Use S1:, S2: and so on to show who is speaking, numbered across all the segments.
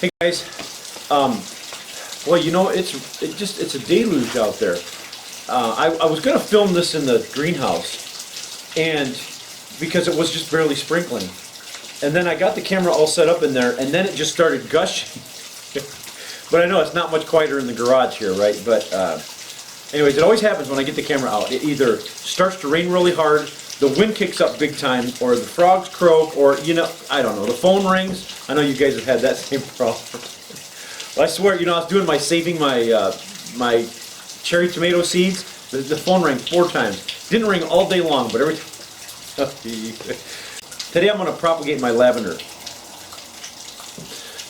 S1: Hey guys, well, you know, it's a deluge out there. I was going to film this in the greenhouse, and because it was just barely sprinkling, and then I got the camera all set up in there, and then it just started gushing. But I know it's not much quieter in the garage here, right? But anyways, it always happens when I get the camera out. It either starts to rain really hard, the wind kicks up big time, or the frogs croak, or, you know, I don't know, the phone rings. I know you guys have had that same problem. Well, I swear, you know, I was doing my saving my cherry tomato seeds. The phone rang 4 times. Didn't ring all day long, but every time. Today I'm going to propagate my lavender.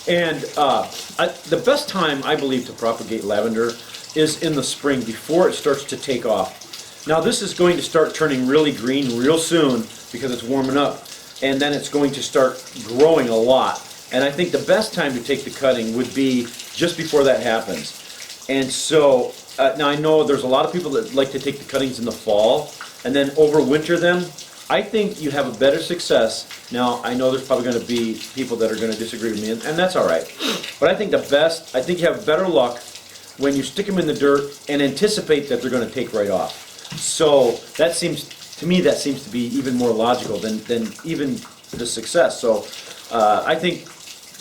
S1: And the best time, I believe, to propagate lavender is in the spring, before it starts to take off. Now this is going to start turning really green real soon because it's warming up, and then it's going to start growing a lot. And I think the best time to take the cutting would be just before that happens. And so, now I know there's a lot of people that like to take the cuttings in the fall and then overwinter them. I think you have a better success. Now, I know there's probably going to be people that are going to disagree with me, and that's all right. But I think I think you have better luck when you stick them in the dirt and anticipate that they're going to take right off. So that seems, to me, that seems to be even more logical than even the success. So I think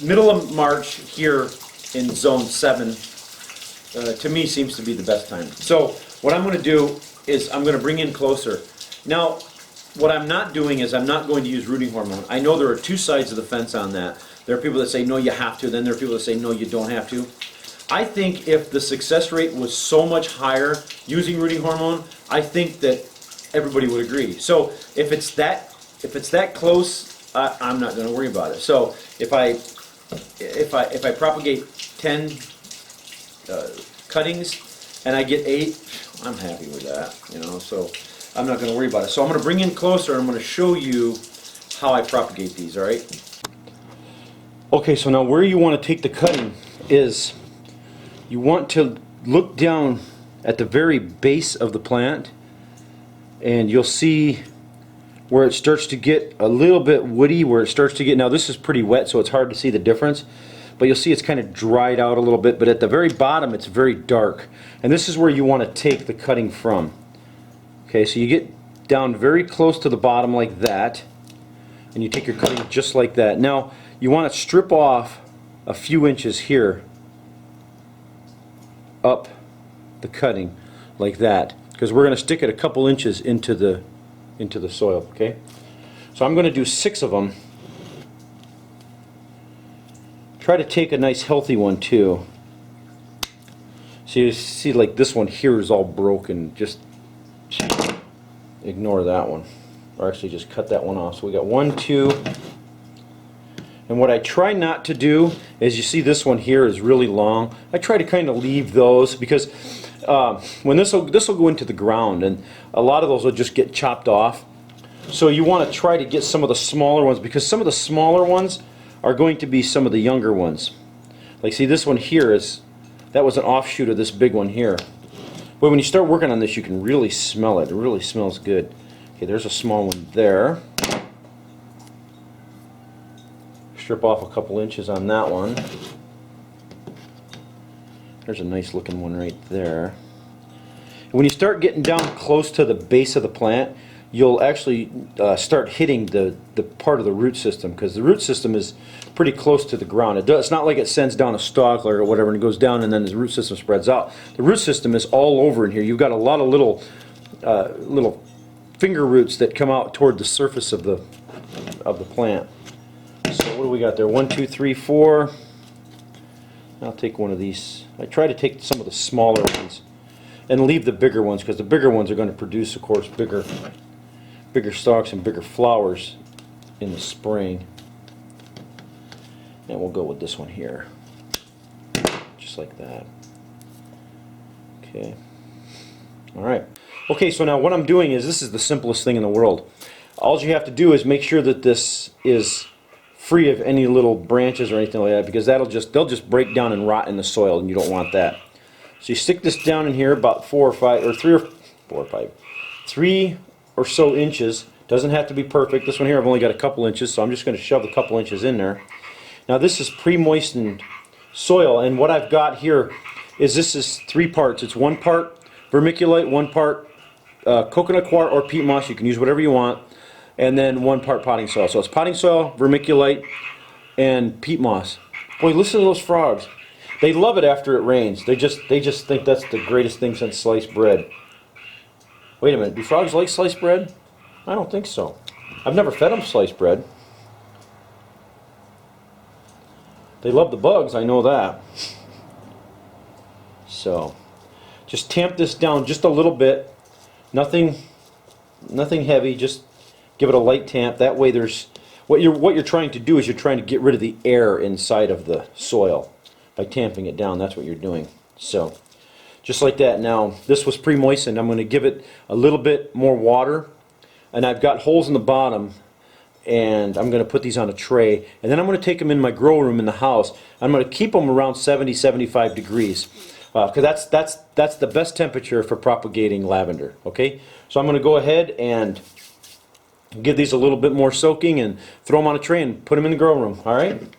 S1: middle of March here in zone 7, to me, seems to be the best time. So what I'm going to do is I'm going to bring in closer. Now, what I'm not doing is I'm not going to use rooting hormone. I know there are 2 sides of the fence on that. There are people that say, no, you have to. Then there are people that say, no, you don't have to. I think if the success rate was so much higher using rooting hormone, I think that everybody would agree. So if it's that close, I'm not going to worry about it. So if I propagate 10 cuttings and I get 8, I'm happy with that. You know, so I'm not going to worry about it. So I'm going to bring in closer and I'm going to show you how I propagate these. All right. Okay. So now where you want to take the cutting is, you want to look down at the very base of the plant, and you'll see where it starts to get a little bit woody, where it starts to get, now this is pretty wet so it's hard to see the difference, but you'll see it's kind of dried out a little bit, but at the very bottom it's very dark, and this is where you want to take the cutting from. Okay, so you get down very close to the bottom like that, and you take your cutting just like that. Now you want to strip off a few inches here up the cutting like that, because we're going to stick it a couple inches into the soil. Okay, so I'm going to do 6 of them. Try to take a nice healthy one too. So you see, like this one here is all broken. Just ignore that one, or actually just cut that one off. So we got 1, 2. And what I try not to do is, you see this one here is really long. I try to kind of leave those, because when this will go into the ground, and a lot of those will just get chopped off. So you want to try to get some of the smaller ones, because some of the smaller ones are going to be some of the younger ones. Like, see, this one here that was an offshoot of this big one here. But when you start working on this, you can really smell it. It really smells good. Okay, there's a small one there. Strip off a couple inches on that one. There's a nice looking one right there. When you start getting down close to the base of the plant, you'll actually start hitting the part of the root system, because the root system is pretty close to the ground. It's not like it sends down a stalk or whatever and it goes down and then the root system spreads out. The root system is all over in here. You've got a lot of little finger roots that come out toward the surface of the plant. So what do we got there? 1, 2, 3, 4. I'll take one of these. I try to take some of the smaller ones and leave the bigger ones, because the bigger ones are going to produce, of course, bigger stalks and bigger flowers in the spring. And we'll go with this one here, just like that. Okay. All right. Okay, so now what I'm doing is, this is the simplest thing in the world. All you have to do is make sure that this is free of any little branches or anything like that, because they'll just break down and rot in the soil, and you don't want that. So you stick this down in here about 4 or 5 or 3 or 4 or 5, 3 or so inches. Doesn't have to be perfect. This one here I've only got a couple inches, so I'm just going to shove a couple inches in there. Now this is pre-moistened soil. And what I've got here is this is 3 parts. It's 1 part vermiculite, 1 part coconut coir or peat moss. You can use whatever you want. And then 1 part potting soil. So it's potting soil, vermiculite, and peat moss. Boy, listen to those frogs. They love it after it rains. They just think that's the greatest thing since sliced bread. Wait a minute, do frogs like sliced bread? I don't think so. I've never fed them sliced bread. They love the bugs, I know that. So, just tamp this down just a little bit. Nothing heavy, just give it a light tamp. That way there's, what you're trying to do is you're trying to get rid of the air inside of the soil. By tamping it down, that's what you're doing. So, just like that. Now, this was pre-moistened. I'm going to give it a little bit more water. And I've got holes in the bottom. And I'm going to put these on a tray. And then I'm going to take them in my grow room in the house. I'm going to keep them around 70, 75 degrees. Because that's the best temperature for propagating lavender. Okay? So I'm going to go ahead and give these a little bit more soaking and throw them on a tray and put them in the grow room. Alright?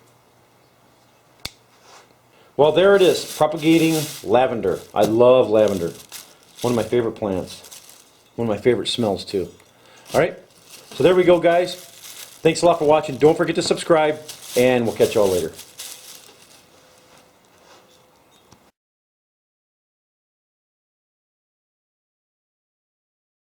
S1: Well, there it is, propagating lavender. I love lavender. One of my favorite plants. One of my favorite smells too. Alright, so there we go, guys. Thanks a lot for watching. Don't forget to subscribe, and we'll catch y'all later.